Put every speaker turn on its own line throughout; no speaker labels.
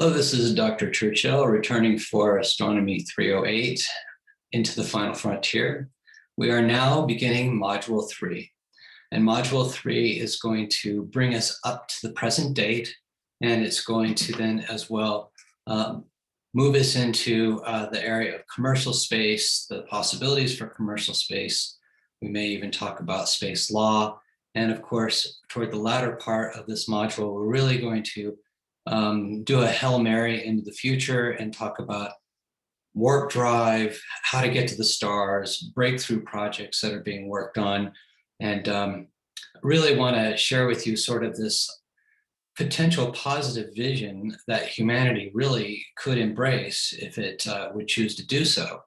Hello, this is Dr. Churchill returning for Astronomy 308 into the final frontier. We are now beginning Module 3, and Module 3 is going to bring us up to the present date, and it's going to then as well move us into the area of commercial space, the possibilities for commercial space. We may even talk about space law, and of course, toward the latter part of this module, we're really going to do a Hail Mary into the future and talk about warp drive, how to get to the stars, breakthrough projects that are being worked on, and really want to share with you sort of this potential positive vision that humanity really could embrace if it would choose to do so.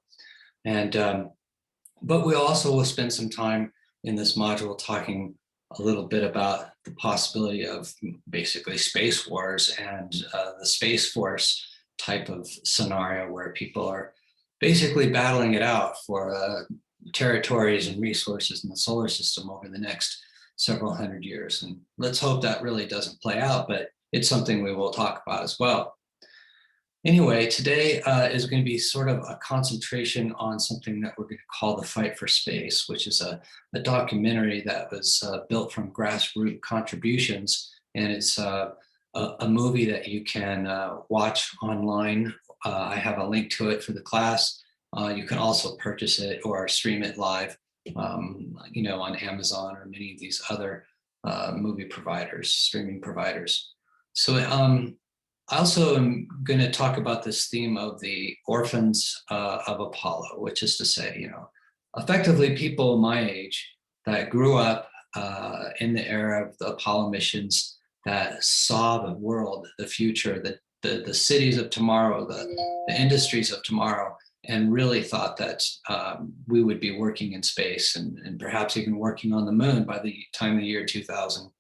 But we also will spend some time in this module talking a little bit about the possibility of basically space wars and the Space Force type of scenario where people are basically battling it out for territories and resources in the solar system over the next several hundred years. And let's hope that really doesn't play out, but it's something we will talk about as well. Anyway, today is going to be sort of a concentration on something that we're going to call The Fight for Space, which is a documentary that was built from grassroots contributions. And it's a movie that you can watch online. I have a link to it for the class. You can also purchase it or stream it live, on Amazon or many of these other movie providers, streaming providers. So I also am going to talk about this theme of the orphans of Apollo, which is to say, effectively people my age that grew up in the era of the Apollo missions that saw the world, the future, the cities of tomorrow, the industries of tomorrow, and really thought that we would be working in space and perhaps even working on the moon by the time the year 2000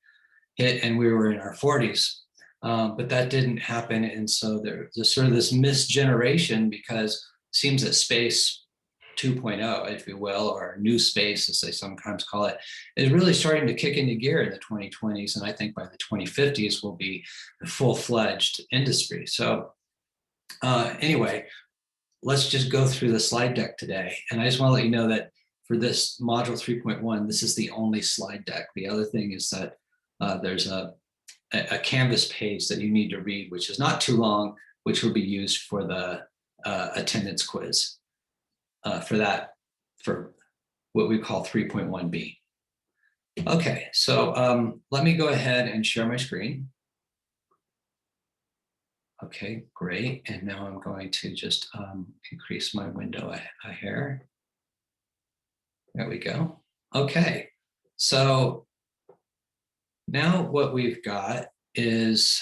hit and we were in our 40s. But that didn't happen. And so there's sort of this missed generation because it seems that space 2.0, if you will, or new space, as they sometimes call it, is really starting to kick into gear in the 2020s. And I think by the 2050s will be a full-fledged industry. So anyway, let's just go through the slide deck today. And I just want to let you know that for this module 3.1, this is the only slide deck. The other thing is that there's a Canvas page that you need to read, which is not too long, which will be used for the attendance quiz for what we call 3.1b. Okay, so let me go ahead and share my screen. Okay, great. And now I'm going to just increase my window a hair. There we go. Okay, so now what we've got is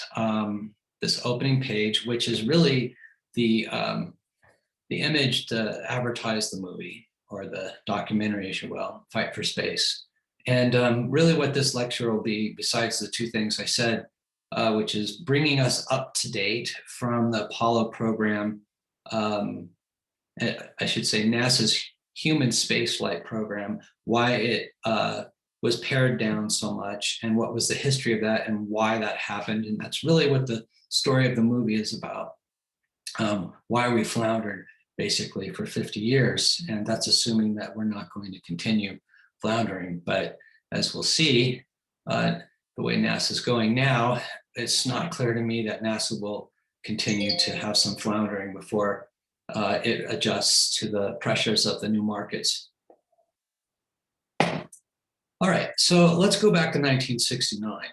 this opening page, which is really the image to advertise the movie or the documentary, as you will, Fight for Space. And really what this lecture will be, besides the two things I said, which is bringing us up to date from the Apollo program, I should say NASA's human spaceflight program, why it was pared down so much and what was the history of that and why that happened. And that's really what the story of the movie is about. Why we floundered basically for 50 years. And that's assuming that we're not going to continue floundering. But as we'll see, the way NASA's going now, it's not clear to me that NASA will continue to have some floundering before it adjusts to the pressures of the new markets. All right, so let's go back to 1969.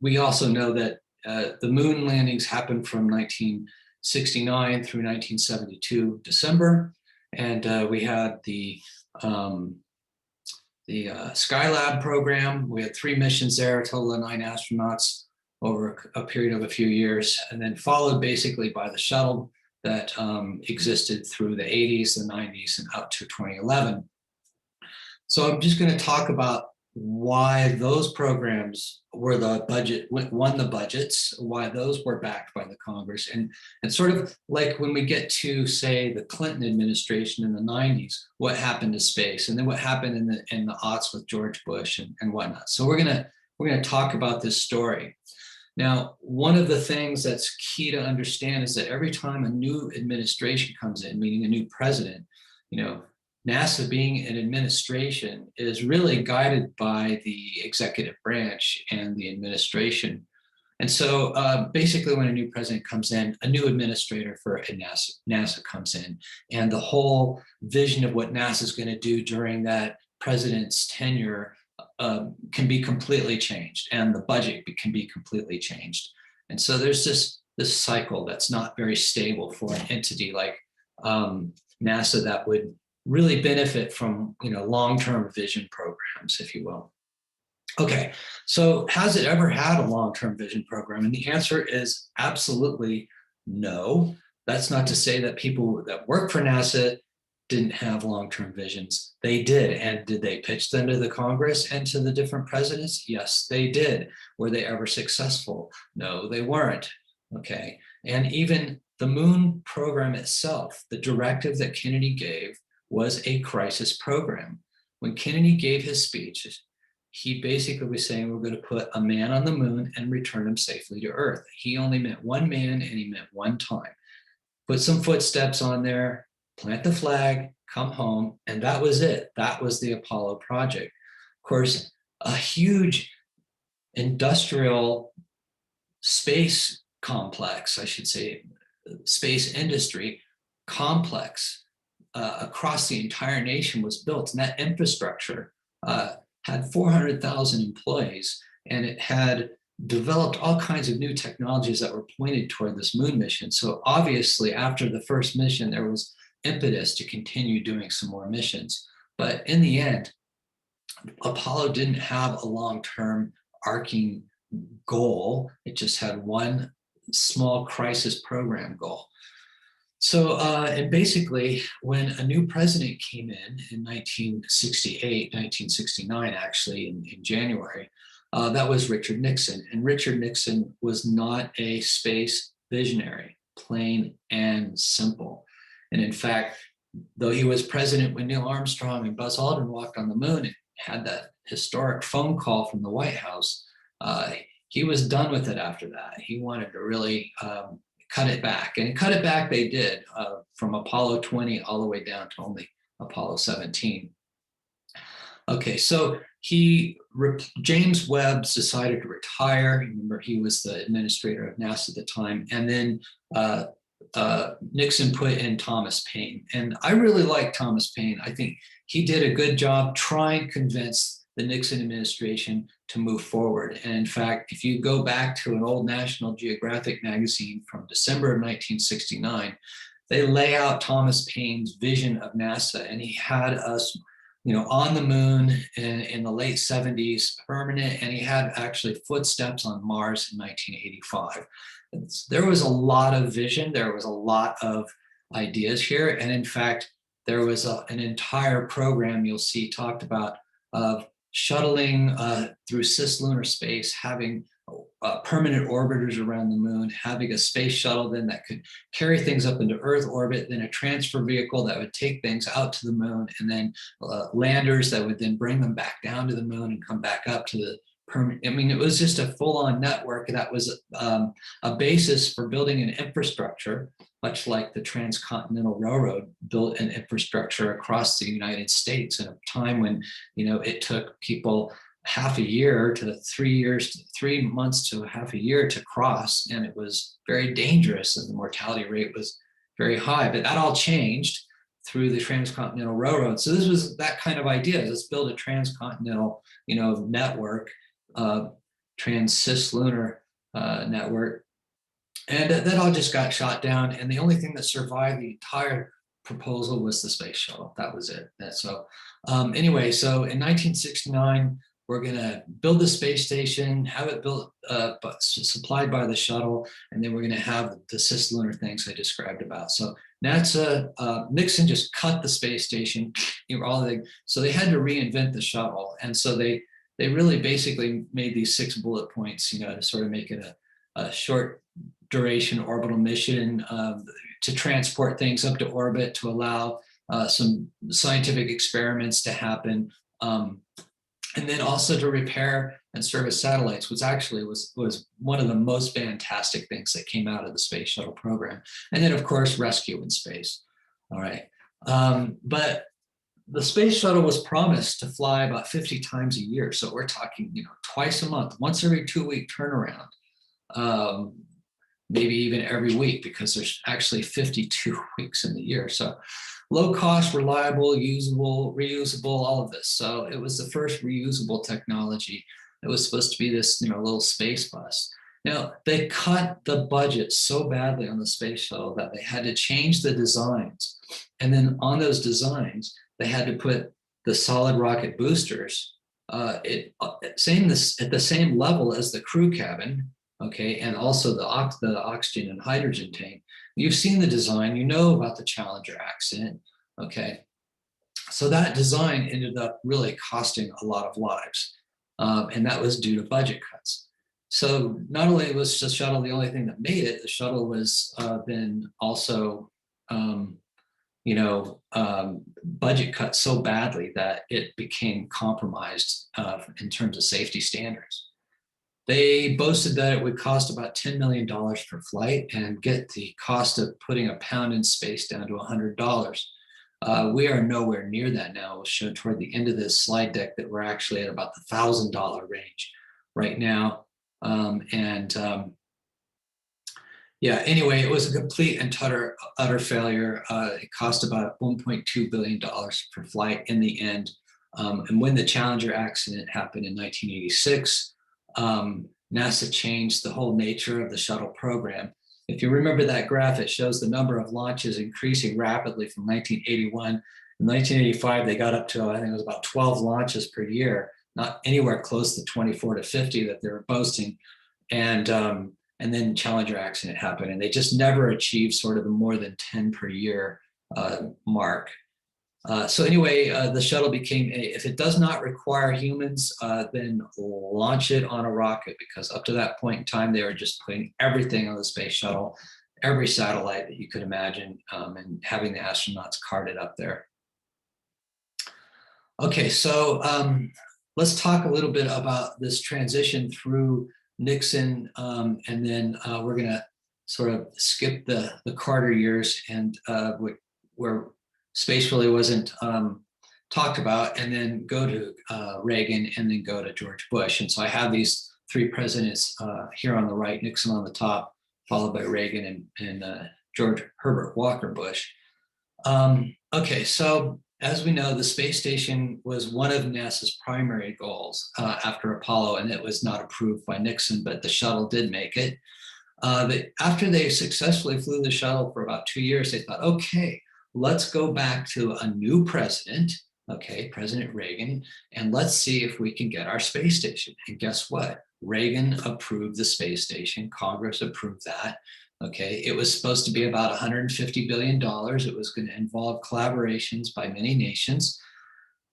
We also know that the moon landings happened from 1969 through 1972 December, and we had the Skylab program. We had 3 missions there, a total of 9 astronauts over a period of a few years, and then followed basically by the shuttle that existed through the 80s, the 90s, and up to 2011. So I'm just going to talk about why those programs were won the budgets, why those were backed by the Congress, and sort of like when we get to, say, the Clinton administration in the 90s, what happened to space, and then what happened in the aughts with George Bush and whatnot. So we're gonna talk about this story. Now, one of the things that's key to understand is that every time a new administration comes in, meaning a new president, NASA being an administration is really guided by the executive branch and the administration. And so basically when a new president comes in, a new administrator for NASA comes in, and the whole vision of what NASA is going to do during that president's tenure can be completely changed, and the budget can be completely changed. And so there's this cycle that's not very stable for an entity like NASA that would really benefit from long-term vision programs, if you will. Okay, so has it ever had a long-term vision program? And the answer is absolutely no. That's not to say that people that work for NASA didn't have long-term visions. They did. And did they pitch them to the Congress and to the different presidents? Yes, they did. Were they ever successful? No, they weren't. Okay, and even the moon program itself, the directive that Kennedy gave was a crisis program. When Kennedy gave his speech, he basically was saying we're going to put a man on the moon and return him safely to Earth. He only meant one man, and he meant one time. Put some footsteps on there, plant the flag, come home, and that was it. That was the Apollo project. Of course, a huge industrial space complex, I should say, space industry complex across the entire nation was built, and that infrastructure had 400,000 employees, and it had developed all kinds of new technologies that were pointed toward this moon mission. So obviously, after the first mission, there was impetus to continue doing some more missions. But in the end, Apollo didn't have a long-term arcing goal. It just had one small crisis program goal. So, and basically, when a new president came in 1968, 1969, actually, in January, that was Richard Nixon. And Richard Nixon was not a space visionary, plain and simple. And in fact, though he was president when Neil Armstrong and Buzz Aldrin walked on the moon and had that historic phone call from the White House, he was done with it after that. He wanted to really cut it back. And cut it back they did, from Apollo 20 all the way down to only Apollo 17. Okay, so James Webb decided to retire. Remember, he was the administrator of NASA at the time. And then Nixon put in Thomas Paine. And I really like Thomas Paine. I think he did a good job trying to convince the Nixon administration to move forward. And in fact, if you go back to an old National Geographic magazine from December of 1969, they lay out Thomas Paine's vision of NASA, and he had us, on the moon in the late 70s, permanent, and he had actually footsteps on Mars in 1985. There was a lot of vision, there was a lot of ideas here, and in fact, there was an entire program you'll see talked about of shuttling through cislunar space, having permanent orbiters around the moon, having a space shuttle then that could carry things up into Earth orbit, then a transfer vehicle that would take things out to the moon, and then landers that would then bring them back down to the moon and come back up to the permanent. I mean, it was just a full-on network that was a basis for building an infrastructure, much like the Transcontinental Railroad built an infrastructure across the United States in a time when, it took people half a year to 3 months to half a year to cross, and it was very dangerous, and the mortality rate was very high. But that all changed through the Transcontinental Railroad. So this was that kind of idea. Let's build a transcontinental, network, trans-cislunar network. And that all just got shot down. And the only thing that survived the entire proposal was the space shuttle. That was it. And so anyway, so in 1969, we're going to build the space station, have it built, supplied by the shuttle, and then we're going to have the cislunar things I described about. So NASA, Nixon just cut the space station. So they had to reinvent the shuttle. And so they really basically made these 6 bullet points, to sort of make it a short duration orbital mission to transport things up to orbit, to allow some scientific experiments to happen, and then also to repair and service satellites was actually was one of the most fantastic things that came out of the space shuttle program. And then of course, rescue in space. All right. But the space shuttle was promised to fly about 50 times a year. So we're talking, twice a month, once every 2-week turnaround, maybe even every week, because there's actually 52 weeks in the year. So low cost, reliable, usable, reusable, all of this. So it was the first reusable technology. It was supposed to be this, little space bus. Now, they cut the budget so badly on the space shuttle that they had to change the designs. And then on those designs, they had to put the solid rocket boosters at the same level as the crew cabin, okay, and also the oxygen and hydrogen tank. You've seen the design, you know about the Challenger accident, okay? So that design ended up really costing a lot of lives, and that was due to budget cuts. So not only was the shuttle the only thing that made it, the shuttle was then also budget cut so badly that it became compromised in terms of safety standards. They boasted that it would cost about $10 million per flight and get the cost of putting a pound in space down to $100. We are nowhere near that now. We'll show toward the end of this slide deck that we're actually at about the $1,000 range right now. Yeah, anyway, it was a complete and utter failure. It cost about $1.2 billion per flight in the end. And when the Challenger accident happened in 1986, NASA changed the whole nature of the shuttle program. If you remember that graph, it shows the number of launches increasing rapidly from 1981. In 1985, they got up to, I think it was about 12 launches per year, not anywhere close to 24 to 50 that they were boasting. And then Challenger accident happened, and they just never achieved sort of the more than 10 per year mark. So anyway, the shuttle became if it does not require humans, then launch it on a rocket, because up to that point in time, they were just putting everything on the space shuttle, every satellite that you could imagine, and having the astronauts carted up there. Okay, so let's talk a little bit about this transition through Nixon, and then we're going to sort of skip the Carter years and where space really wasn't talked about, and then go to Reagan, and then go to George Bush. And so I have these three presidents here on the right, Nixon on the top, followed by Reagan and George Herbert Walker Bush. Okay, so as we know, the space station was one of NASA's primary goals after Apollo, and it was not approved by Nixon, but the shuttle did make it. After they successfully flew the shuttle for about 2 years, they thought, okay, let's go back to a new president, okay, President Reagan, and let's see if we can get our space station. And guess what? Reagan approved the space station. Congress approved that. Okay, it was supposed to be about $150 billion. It was going to involve collaborations by many nations.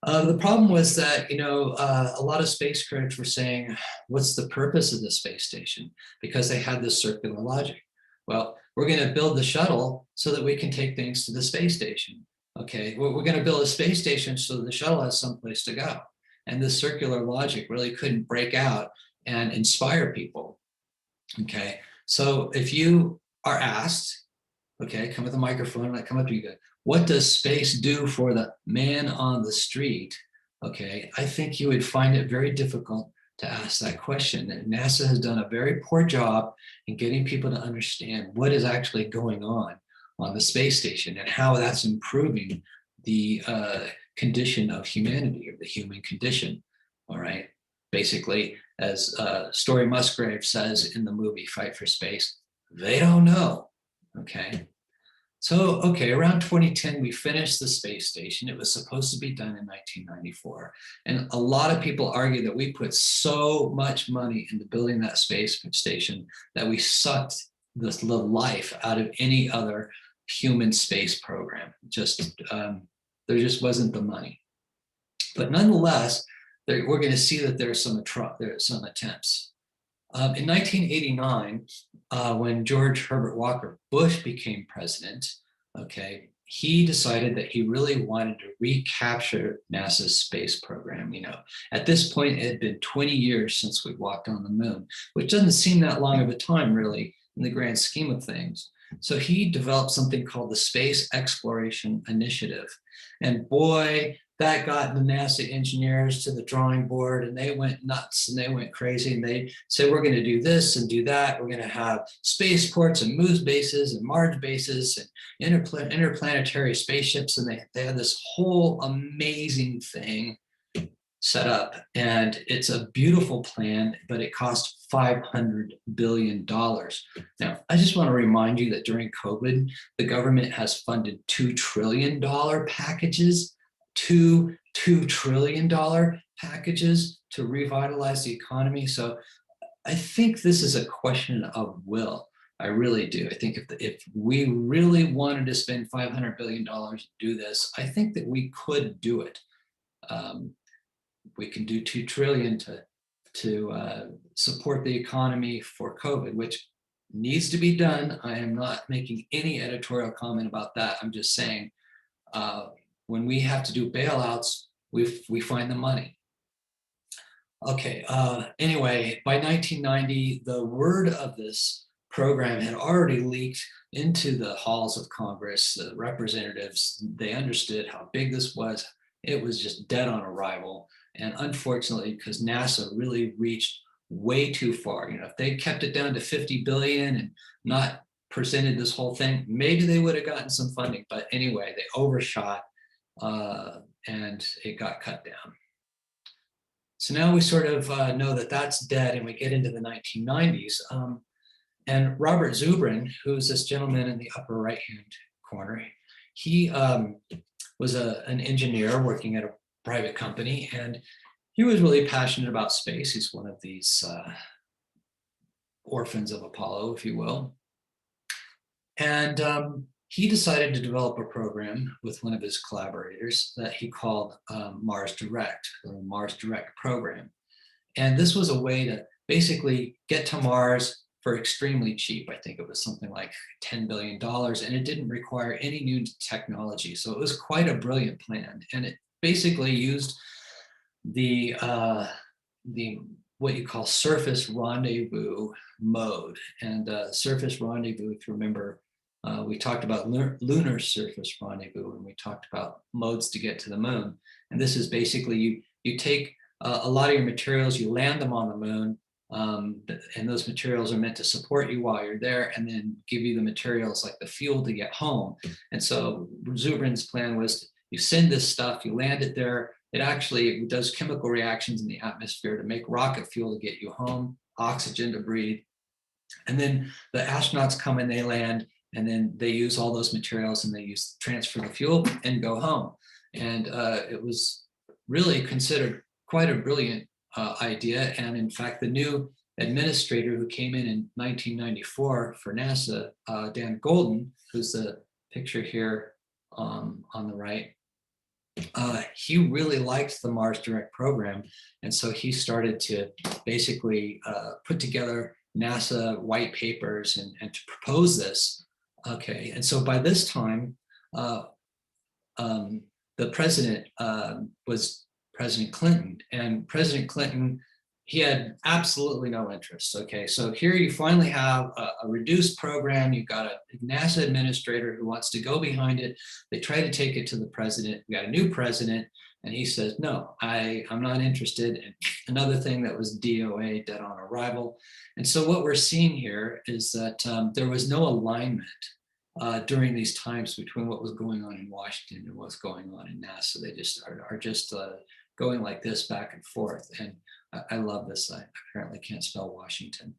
The problem was that, a lot of space critics were saying, what's the purpose of the space station? Because they had this circular logic. Well, we're going to build the shuttle so that we can take things to the space station. Okay, we're going to build a space station so that the shuttle has someplace to go. And this circular logic really couldn't break out and inspire people. Okay, so if you are asked, okay, come with a microphone, and I come up to you, go, what does space do for the man on the street? Okay, I think you would find it very difficult to ask that question. And NASA has done a very poor job in getting people to understand what is actually going on the space station and how that's improving the condition of humanity, or the human condition. All right, basically, as Story Musgrave says in the movie Fight for Space, they don't know. Okay, so around 2010 we finished the space station. It was supposed to be done in 1994, and a lot of people argue that we put so much money into building that space station that we sucked the life out of any other human space program. There just wasn't the money. But nonetheless, we're going to see that there's some attempts. In 1989, when George Herbert Walker Bush became president, okay, he decided that he really wanted to recapture NASA's space program. You know, at this point, it had been 20 years since we walked on the moon, which doesn't seem that long of a time, really, in the grand scheme of things. So he developed something called the Space Exploration Initiative. And boy, that got the NASA engineers to the drawing board, and they went nuts and they went crazy, and they said, we're going to do this and do that. We're going to have spaceports and moon bases and Mars bases and interplanetary spaceships. And they had this whole amazing thing set up, and it's a beautiful plan, but it cost $500 billion. Now, I just want to remind you that during COVID, the government has funded $2 trillion packages, $2 trillion packages to revitalize the economy. So I think this is a question of will. I really do. I think if we really wanted to spend $500 billion to do this, I think that we could do it. We can do 2 trillion to support the economy for COVID, which needs to be done. I am not making any editorial comment about that. I'm just saying, when we have to do bailouts, we find the money. Okay, anyway, by 1990, the word of this program had already leaked into the halls of Congress. The representatives, they understood how big this was. It was just dead on arrival. And unfortunately, because NASA really reached way too far, you know, if they kept it down to 50 billion and not presented this whole thing, maybe they would have gotten some funding. But anyway, they overshot and it got cut down. So now we sort of know that that's dead, and we get into the 1990s. And Robert Zubrin, who's this gentleman in the upper right-hand corner, he was an engineer working at a private company, and he was really passionate about space. He's one of these orphans of Apollo, if you will. And he decided to develop a program with one of his collaborators that he called Mars Direct, the Mars Direct program. And this was a way to basically get to Mars for extremely cheap. I think it was something like $10 billion, and it didn't require any new technology. So it was quite a brilliant plan. And it basically used the what you call surface rendezvous mode. And surface rendezvous, if you remember, we talked about lunar surface rendezvous, and we talked about modes to get to the moon. And this is basically you take a lot of your materials, you land them on the moon, and those materials are meant to support you while you're there, and then give you the materials like the fuel to get home. And so Zubrin's plan was you send this stuff, you land it there. It actually does chemical reactions in the atmosphere to make rocket fuel to get you home, oxygen to breathe. And then the astronauts come and they land, and then they use all those materials and they transfer the fuel and go home. And it was really considered quite a brilliant idea. And in fact, the new administrator who came in 1994 for NASA, Dan Golden, who's the picture here on the right, he really liked the Mars Direct program. And so he started to basically put together NASA white papers and to propose this. Okay, and so by this time, the president was President Clinton, and President Clinton, he had absolutely no interest. Okay, so here you finally have a reduced program. You've got a NASA administrator who wants to go behind it. They try to take it to the president. We got a new president, and he says, no, I'm not interested. And another thing that was DOA, dead on arrival. And so what we're seeing here is that there was no alignment during these times between what was going on in Washington and what's going on in NASA. They just are just going like this back and forth. And I love this. I apparently can't spell Washington.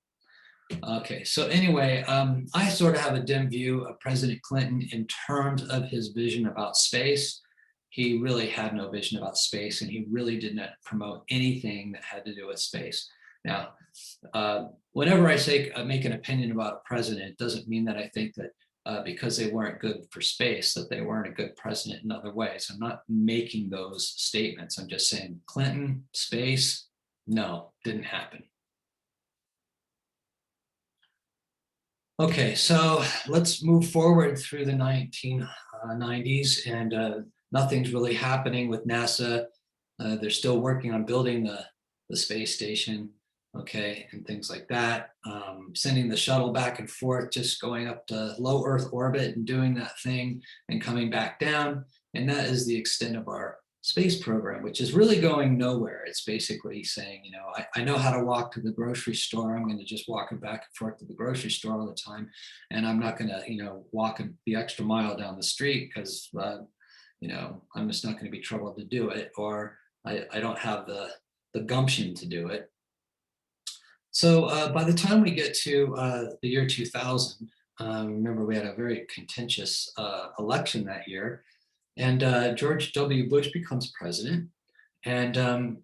Okay, so anyway, I sort of have a dim view of President Clinton in terms of his vision about space. He really had no vision about space, and he really did not promote anything that had to do with space. Now, whenever I say make an opinion about a president, it doesn't mean that I think that because they weren't good for space, that they weren't a good president in other ways. I'm not making those statements. I'm just saying Clinton, space, no, didn't happen. Okay, so let's move forward through the 1990s. 90s, and nothing's really happening with NASA. They're still working on building the space station, okay, and things like that. Sending the shuttle back and forth, just going up to low Earth orbit and doing that thing and coming back down. And that is the extent of our space program, which is really going nowhere. It's basically saying, you know, I know how to walk to the grocery store. I'm going to just walk back and forth to the grocery store all the time. And I'm not going to, you know, walk the extra mile down the street because, you know, I'm just not going to be troubled to do it. Or I don't have the gumption to do it. So by the time we get to the year 2000, remember we had a very contentious election that year, and George W. Bush becomes president. And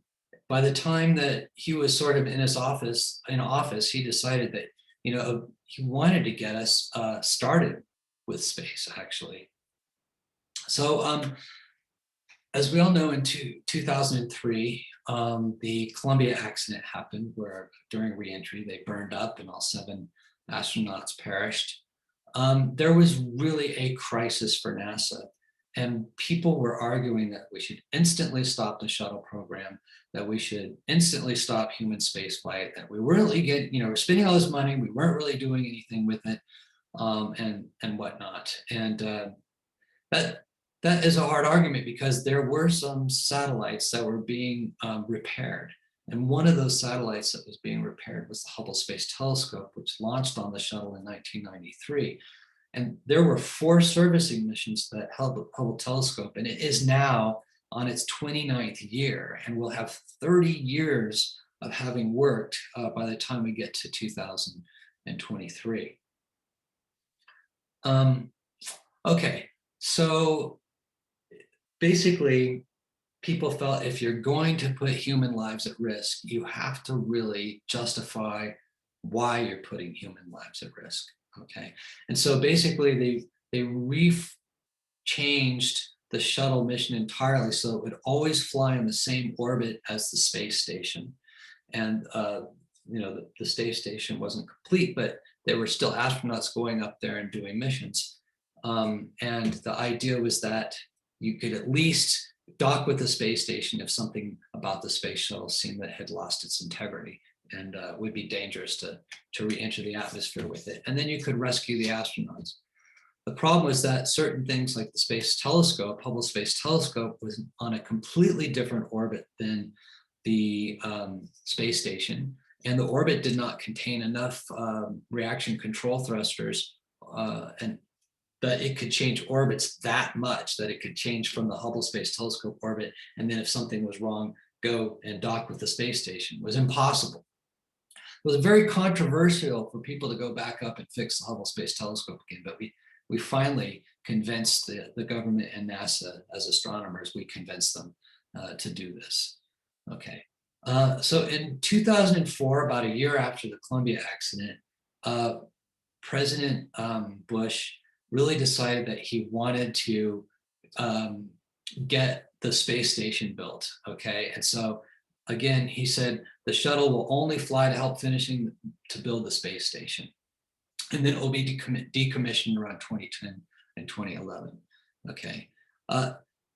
by the time that he was sort of in office, he decided that, you know, he wanted to get us started with space, actually. So as we all know, in 2003, the Columbia accident happened, where during reentry they burned up and all 7 astronauts perished. There was really a crisis for NASA, and people were arguing that we should instantly stop the shuttle program, that we should instantly stop human spaceflight, that we weren't really getting, you know, we're spending all this money, we weren't really doing anything with it, and whatnot. And that is a hard argument, because there were some satellites that were being repaired. And one of those satellites that was being repaired was the Hubble Space Telescope, which launched on the shuttle in 1993. And there were 4 servicing missions to that Hubble telescope, and it is now on its 29th year, and will have 30 years of having worked by the time we get to 2023. Okay, so basically, people felt if you're going to put human lives at risk, you have to really justify why you're putting human lives at risk. Okay, and so basically they changed the shuttle mission entirely, so it would always fly in the same orbit as the space station. And you know, the space station wasn't complete, but there were still astronauts going up there and doing missions. And the idea was that you could at least dock with the space station if something about the space shuttle seemed that it had lost its integrity and would be dangerous to re-enter the atmosphere with it. And then you could rescue the astronauts. The problem was that certain things like the Space Telescope, Hubble Space Telescope, was on a completely different orbit than the space station. And the orbit did not contain enough reaction control thrusters and that it could change orbits that much, that it could change from the Hubble Space Telescope orbit, and then if something was wrong, go and dock with the space station. It was impossible. It was very controversial for people to go back up and fix the Hubble Space Telescope again, but we finally convinced the government and NASA, as astronomers, we convinced them to do this. Okay, so in 2004, about a year after the Columbia accident, President Bush really decided that he wanted to get the space station built, okay? And so again, he said the shuttle will only fly to help finishing to build the space station. And then it will be decommissioned around 2010 and 2011, okay?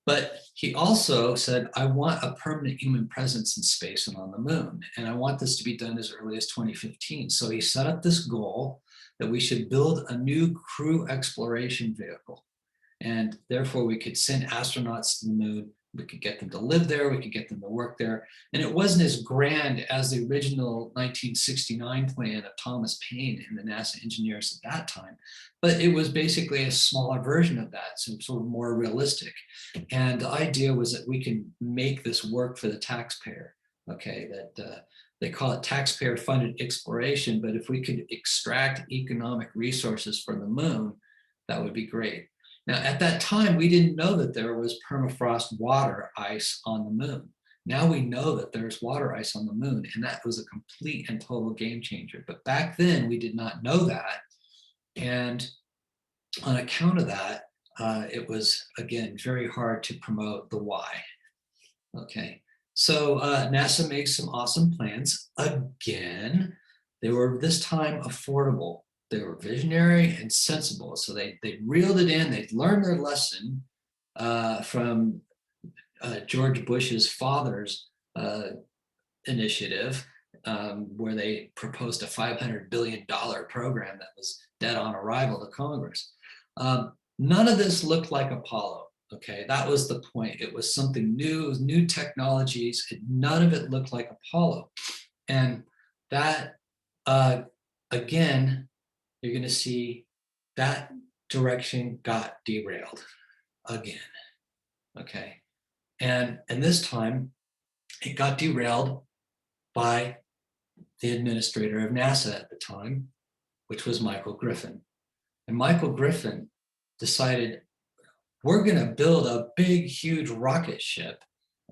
But he also said, I want a permanent human presence in space and on the moon, and I want this to be done as early as 2015. So he set up this goal that we should build a new crew exploration vehicle. And therefore we could send astronauts to the moon, we could get them to live there, we could get them to work there. And it wasn't as grand as the original 1969 plan of Thomas Paine and the NASA engineers at that time, but it was basically a smaller version of that, so sort of more realistic. And the idea was that we could make this work for the taxpayer, okay, that they call it taxpayer funded exploration, but if we could extract economic resources from the moon, that would be great. Now, at that time, we didn't know that there was permafrost water ice on the moon. Now we know that there's water ice on the moon, and that was a complete and total game changer. But back then, we did not know that. And on account of that, it was, again, very hard to promote the why. Okay. So NASA made some awesome plans. Again, they were this time affordable. they were visionary and sensible. So they reeled it in. They'd learned their lesson from George Bush's father's initiative, where they proposed a $500 billion program that was dead on arrival to Congress. None of this looked like Apollo. Okay, that was the point. It was something new, new technologies. None of it looked like Apollo. And that, again, you're going to see that direction got derailed again. Okay, and this time it got derailed by the administrator of NASA at the time, which was Michael Griffin. And Michael Griffin decided, we're going to build a big, huge rocket ship,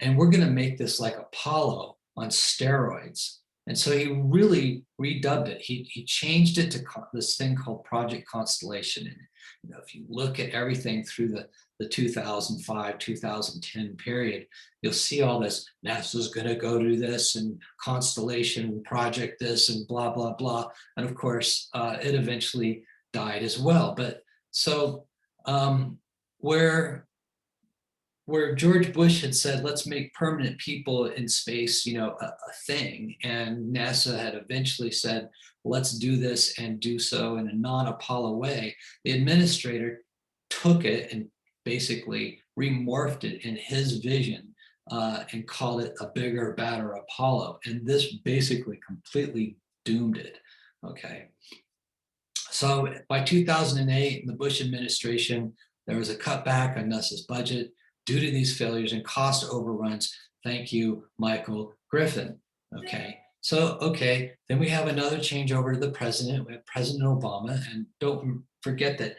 and we're going to make this like Apollo on steroids. And so he really redubbed it. He changed it to this thing called Project Constellation. And you know, if you look at everything through the 2005, 2010 period, you'll see all this, NASA's going to go do this, and Constellation project this, and blah, blah, blah. And of course, it eventually died as well. But so where George Bush had said, let's make permanent people in space, you know, a thing. And NASA had eventually said, let's do this and do so in a non-Apollo way. The administrator took it and basically remorphed it in his vision and called it a bigger, badder Apollo. And this basically completely doomed it, okay? So by 2008, in the Bush administration, there was a cutback on NASA's budget due to these failures and cost overruns. Thank you, Michael Griffin. Okay, so then we have another change over to the president. We have President Obama, and don't forget that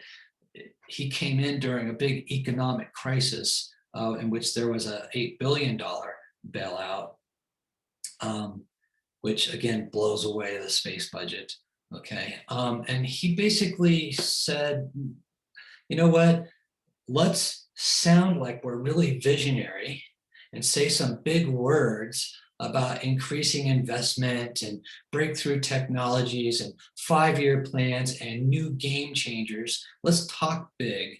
he came in during a big economic crisis in which there was a $8 billion bailout, which again blows away the space budget. Okay, and he basically said, you know what, let's sound like we're really visionary and say some big words about increasing investment and breakthrough technologies and 5-year plans and new game changers. Let's talk big,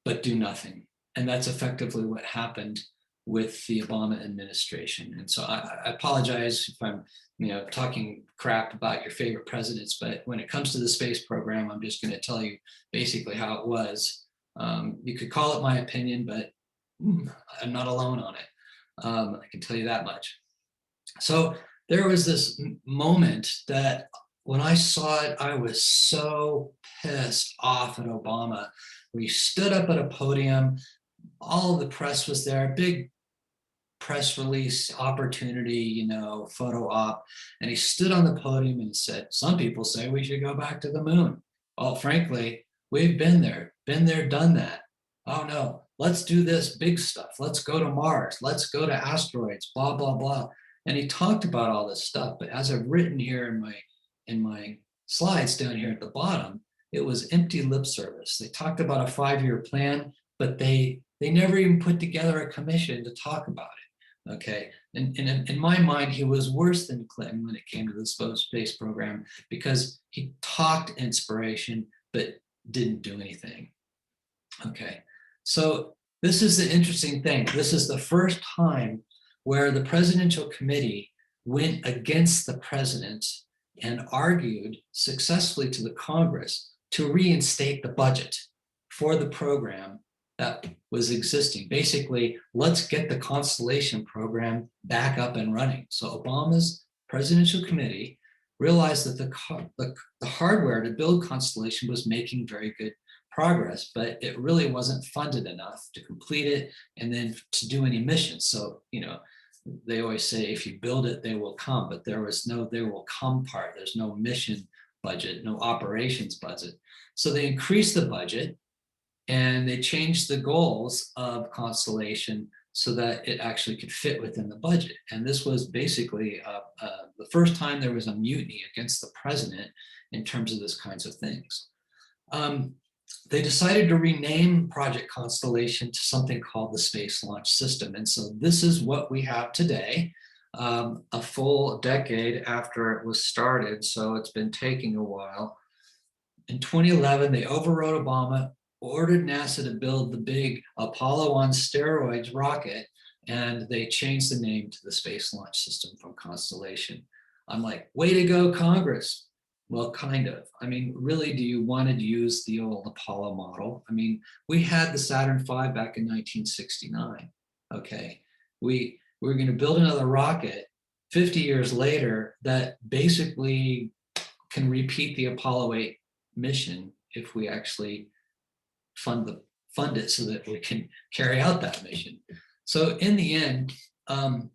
but do nothing. And that's effectively what happened with the Obama administration. And so I apologize if I'm, you know, talking crap about your favorite presidents, but when it comes to the space program, I'm just going to tell you basically how it was. You could call it my opinion, but I'm not alone on it. I can tell you that much. So there was this moment that when I saw it, I was so pissed off at Obama. We stood up at a podium, all of the press was there, big press release opportunity, you know, photo op, and he stood on the podium and said, some people say we should go back to the moon. Well, frankly, we've been there, done that. Oh no, let's do this big stuff. Let's go to Mars. Let's go to asteroids, blah, blah, blah. And he talked about all this stuff, but as I've written here in my slides down here at the bottom, it was empty lip service. They talked about a 5-year plan, but they never even put together a commission to talk about it. Okay, and in my mind, he was worse than Clinton when it came to the space program, because he talked inspiration, but didn't do anything. Okay, so this is the interesting thing. This is the first time where the presidential committee went against the president and argued successfully to the Congress to reinstate the budget for the program that was existing. Basically, let's get the Constellation program back up and running. So Obama's presidential committee realized that the hardware to build Constellation was making very good progress, but it really wasn't funded enough to complete it and then to do any missions. So, you know, they always say, if you build it, they will come, but there was no they will come part. There's no mission budget, no operations budget. So they increased the budget and they changed the goals of Constellation so that it actually could fit within the budget. And this was basically the first time there was a mutiny against the president in terms of this kinds of things. They decided to rename Project Constellation to something called the Space Launch System. And so this is what we have today, a full decade after it was started. So it's been taking a while. In 2011, they overrode Obama, ordered NASA to build the big Apollo on steroids rocket, and they changed the name to the Space Launch System from Constellation. I'm like, way to go, Congress. Well, kind of. I mean, really, do you want to use the old Apollo model? I mean, we had the Saturn V back in 1969. Okay, we're going to build another rocket 50 years later that basically can repeat the Apollo 8 mission if we actually fund it so that we can carry out that mission. So in the end, the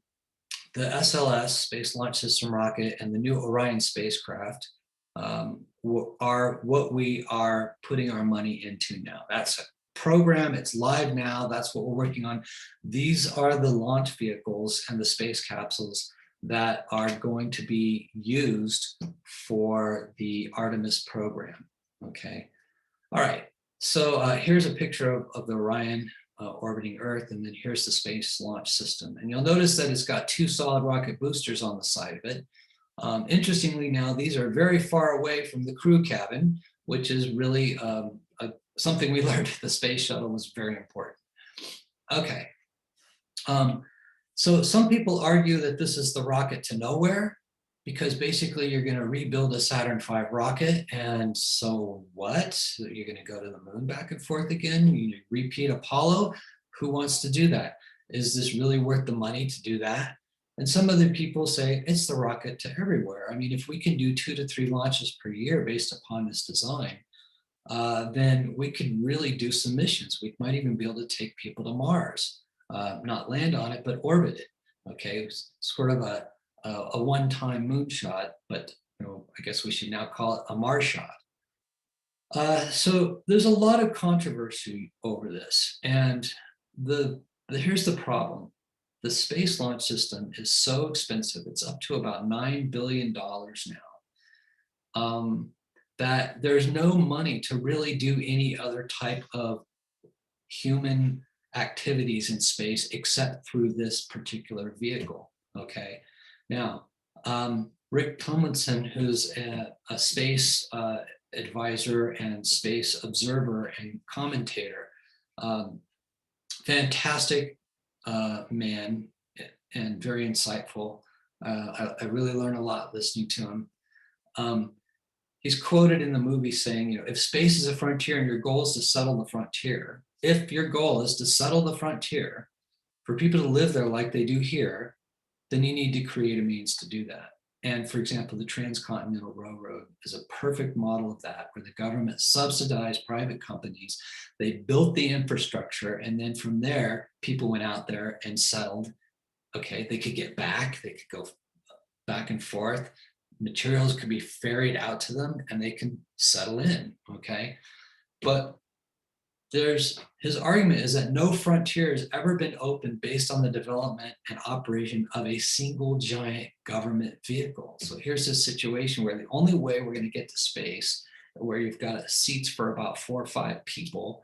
SLS, Space Launch System rocket, and the new Orion spacecraft are what we are putting our money into now. That's a program, it's live now, that's what we're working on. These are the launch vehicles and the space capsules that are going to be used for the Artemis program, okay? All right, so here's a picture of the Orion orbiting Earth, and then here's the Space Launch System. And you'll notice that it's got 2 solid rocket boosters on the side of it. Interestingly now, these are very far away from the crew cabin, which is really something we learned at the Space Shuttle was very important. Okay, so some people argue that this is the rocket to nowhere, because basically you're going to rebuild a Saturn V rocket, and so what? You're going to go to the moon back and forth again? You repeat Apollo? Who wants to do that? Is this really worth the money to do that? And some other people say it's the rocket to everywhere. I mean, if we can do 2 to 3 launches per year based upon this design, then we could really do some missions. We might even be able to take people to Mars, not land on it, but orbit it. Okay, it's sort of a one-time moonshot, but I guess we should now call it a Mars shot. So there's a lot of controversy over this, and here's the problem. The Space Launch System is so expensive, it's up to about $9 billion now, that there's no money to really do any other type of human activities in space except through this particular vehicle, okay? Now, Rick Tomlinson, who's a space advisor and space observer and commentator, fantastic man and very insightful. I really learned a lot listening to him. He's quoted in the movie saying, if space is a frontier and your goal is to settle the frontier, if your goal is to settle the frontier for people to live there like they do here, then you need to create a means to do that. And for example, the Transcontinental Railroad is a perfect model of that, where the government subsidized private companies. They built the infrastructure, and then from there, people went out there and settled. Okay, they could get back, they could go back and forth. Materials could be ferried out to them and they can settle in, okay? But his argument is that no frontier has ever been opened based on the development and operation of a single giant government vehicle. So here's a situation where the only way we're going to get to space, where you've got seats for about 4 or 5 people,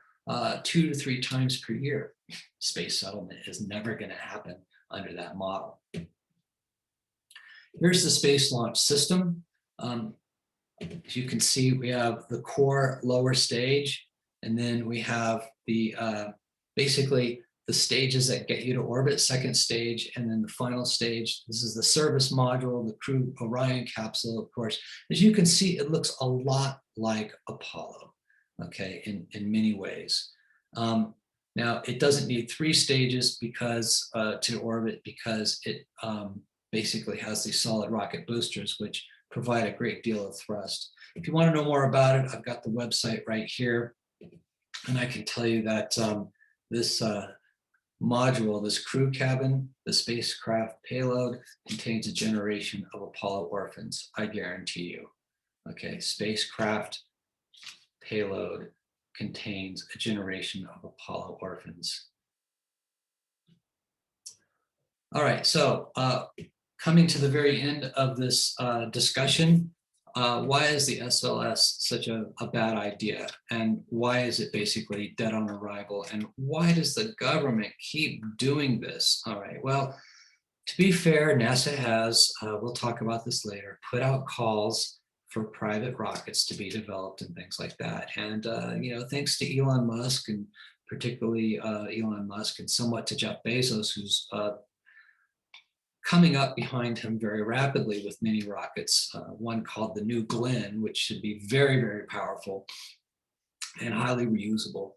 2 to 3 times per year, space settlement is never going to happen under that model. Here's the Space Launch System. As you can see, we have the core lower stage, and then we have the basically the stages that get you to orbit, second stage, and then the final stage. This is the service module, the Crew Orion capsule, of course. As you can see, it looks a lot like Apollo, okay, in many ways. Now, it doesn't need 3 stages because to orbit, because it basically has these solid rocket boosters, which provide a great deal of thrust. If you want to know more about it, I've got the website right here. And I can tell you that this module, this crew cabin, the spacecraft payload, contains a generation of Apollo orphans, I guarantee you. Okay, spacecraft payload contains a generation of Apollo orphans. All right, so coming to the very end of this discussion, why is the SLS such a bad idea? And why is it basically dead on arrival? And why does the government keep doing this? All right, well, to be fair, NASA has, we'll talk about this later, put out calls for private rockets to be developed and things like that. And, you know, thanks to Elon Musk, and particularly Elon Musk, and somewhat to Jeff Bezos, who's coming up behind him very rapidly with mini rockets, one called the New Glenn, which should be very, very powerful and highly reusable.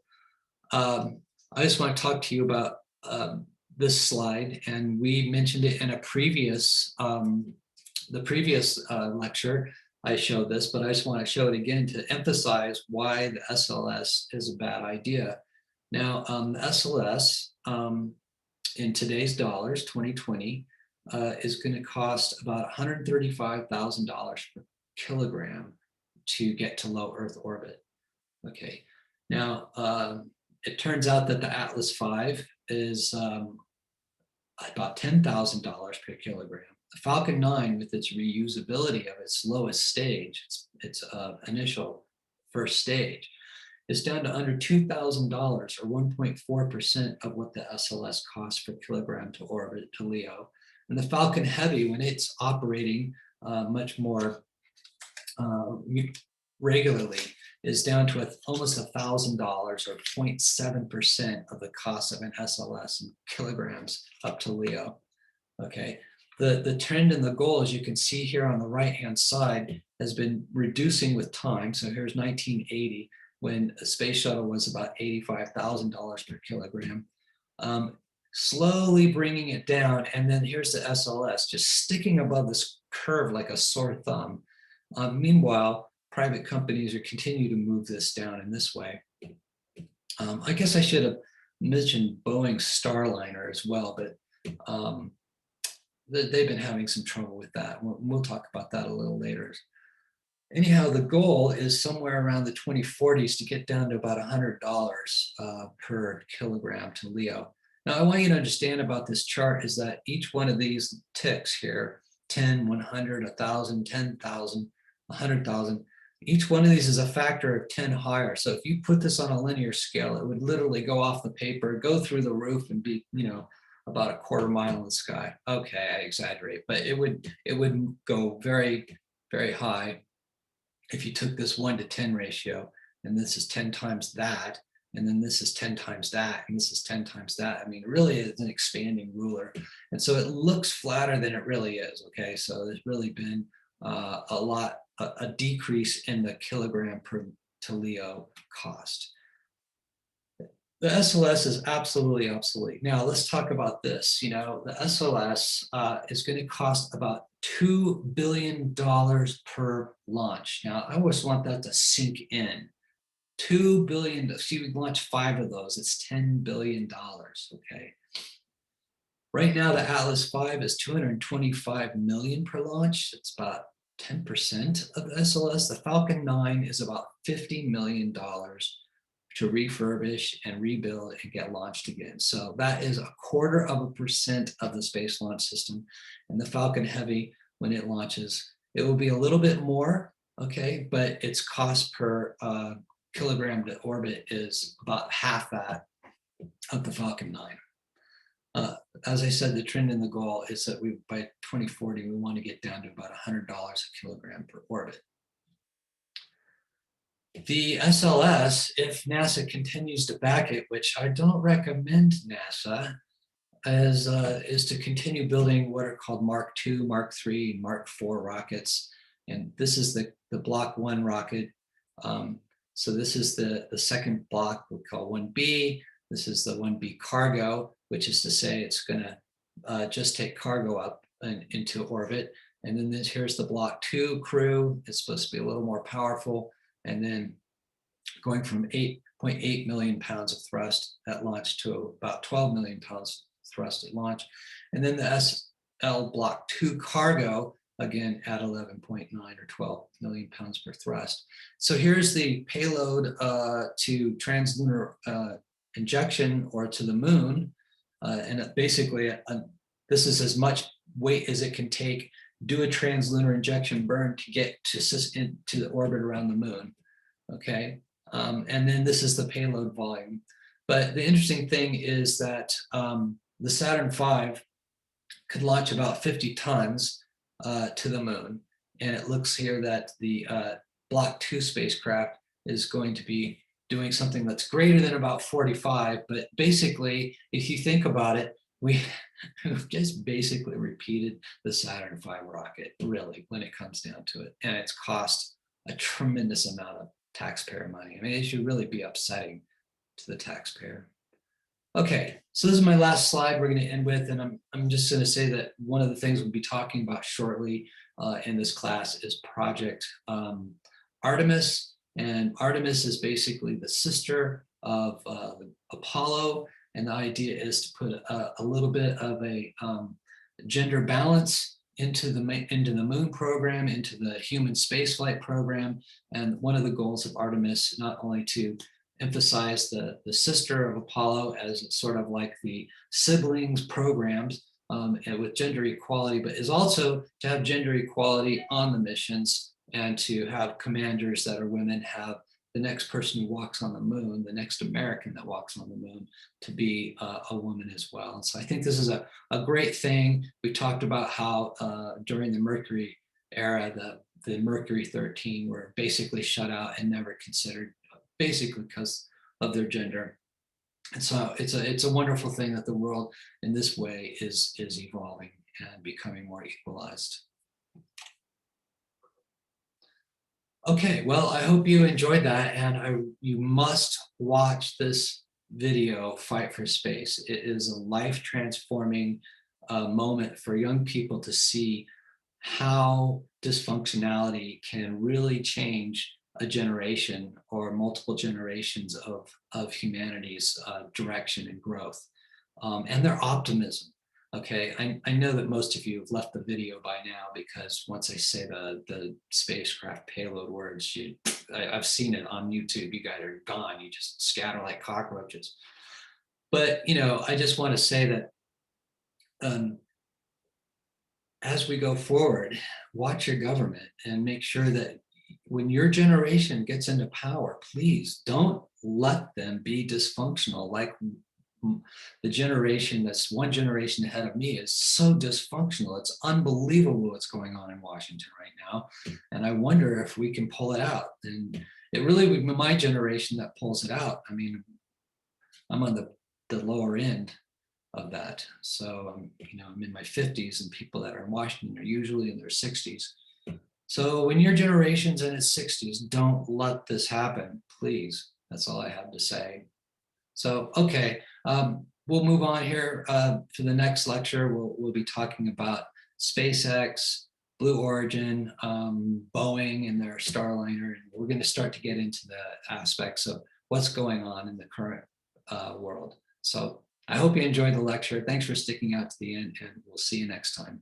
I just want to talk to you about this slide, and we mentioned it in a previous, the previous lecture. I showed this, but I just want to show it again to emphasize why the SLS is a bad idea. Now, the SLS in today's dollars, 2020, is going to cost about $135,000 per kilogram to get to low Earth orbit. Okay, now it turns out that the Atlas V is about $10,000 per kilogram. The Falcon 9, with its reusability of its lowest stage, its initial first stage, is down to under $2,000, or 1.4% of what the SLS costs per kilogram to orbit to LEO. And the Falcon Heavy, when it's operating much more regularly, is down to almost $1,000, or 0.7% of the cost of an SLS in kilograms up to LEO. Okay, the trend and the goal, as you can see here on the right-hand side, has been reducing with time. So here's 1980, when a space shuttle was about $85,000 per kilogram. Slowly bringing it down, and then here's the SLS just sticking above this curve like a sore thumb. Meanwhile, private companies are continuing to move this down in this way. I guess I should have mentioned Boeing Starliner as well, but they've been having some trouble with that. We'll talk about that a little later. Anyhow, the goal is somewhere around the 2040s to get down to about $100 per kilogram to LEO. Now, I want you to understand about this chart is that each one of these ticks here, 10, 100, 1,000, 10,000, 100,000, each one of these is a factor of 10 higher. So if you put this on a linear scale, it would literally go off the paper, go through the roof, and be, you know, about a quarter mile in the sky. Okay, I exaggerate, but it would go very, very high if you took this 1-to-10 ratio, and this is 10 times that, and then this is 10 times that, and this is 10 times that. I mean, it really is an expanding ruler. And so it looks flatter than it really is, okay? So there's really been a decrease in the kilogram per to LEO cost. The SLS is absolutely obsolete. Now let's talk about this. You know, the SLS is going to cost about $2 billion per launch. Now I always want that to sink in. $2 billion. See, we launched 5 of those. It's $10 billion. Okay. Right now, the Atlas V is $225 million per launch. It's about 10% of the SLS. The Falcon 9 is about $50 million to refurbish and rebuild and get launched again. So that is 0.25% of the Space Launch System. And the Falcon Heavy, when it launches, it will be a little bit more, okay, but its cost per kilogram to orbit is about half that of the Falcon 9. As I said, the trend and the goal is that by 2040, we want to get down to about $100 a kilogram per orbit. The SLS, if NASA continues to back it, which I don't recommend NASA, is to continue building what are called Mark II, Mark III, Mark IV rockets. And this is the Block 1 rocket. So this is the second block we call 1B. This is the 1B cargo, which is to say it's going to just take cargo up and into orbit. And then here's the Block 2 crew. It's supposed to be a little more powerful. And then going from 8.8 million pounds of thrust at launch to about 12 million pounds thrust at launch. And then the SL Block 2 cargo, again at 11.9 or 12 million pounds per thrust. So here's the payload to translunar injection or to the moon. And basically, this is as much weight as it can take, do a translunar injection burn to get to the orbit around the moon. Okay, and then this is the payload volume. But the interesting thing is that the Saturn V could launch about 50 tons to the moon. And it looks here that the Block 2 spacecraft is going to be doing something that's greater than about 45. But basically, if you think about it, we've just basically repeated the Saturn V rocket, really, when it comes down to it. And it's cost a tremendous amount of taxpayer money. I mean, it should really be upsetting to the taxpayer. Okay, so this is my last slide we're going to end with, and I'm just going to say that one of the things we'll be talking about shortly in this class is Project Artemis. And Artemis is basically the sister of Apollo, and the idea is to put a little bit of a gender balance into the moon program, into the human spaceflight program. And one of the goals of Artemis, not only to emphasize the sister of Apollo as sort of like the siblings programs and with gender equality, but is also to have gender equality on the missions and to have commanders that are women, have the next person who walks on the moon, the next American that walks on the moon, to be a woman as well. And so I think this is a great thing. We talked about how during the Mercury era, the Mercury 13 were basically shut out and never considered, basically because of their gender. And so it's a wonderful thing that the world in this way is evolving and becoming more equalized. Okay, well, I hope you enjoyed that, and you must watch this video, Fight for Space. It is a life-transforming moment for young people to see how dysfunctionality can really change a generation or multiple generations of humanity's direction and growth, and their optimism. Okay, I know that most of you have left the video by now, because once I say the spacecraft payload words, I've seen it on YouTube. You guys are gone. You just scatter like cockroaches. But I just want to say that as we go forward, watch your government and make sure that when your generation gets into power, please don't let them be dysfunctional. Like the generation that's one generation ahead of me is so dysfunctional. It's unbelievable what's going on in Washington right now. And I wonder if we can pull it out. And it really would be my generation that pulls it out. I mean, I'm on the lower end of that. So I'm in my 50s, and people that are in Washington are usually in their 60s. So when your generation's in its 60s, don't let this happen, please. That's all I have to say. So, okay, we'll move on here to the next lecture. We'll be talking about SpaceX, Blue Origin, Boeing and their Starliner. And we're going to start to get into the aspects of what's going on in the current world. So I hope you enjoyed the lecture. Thanks for sticking out to the end, and we'll see you next time.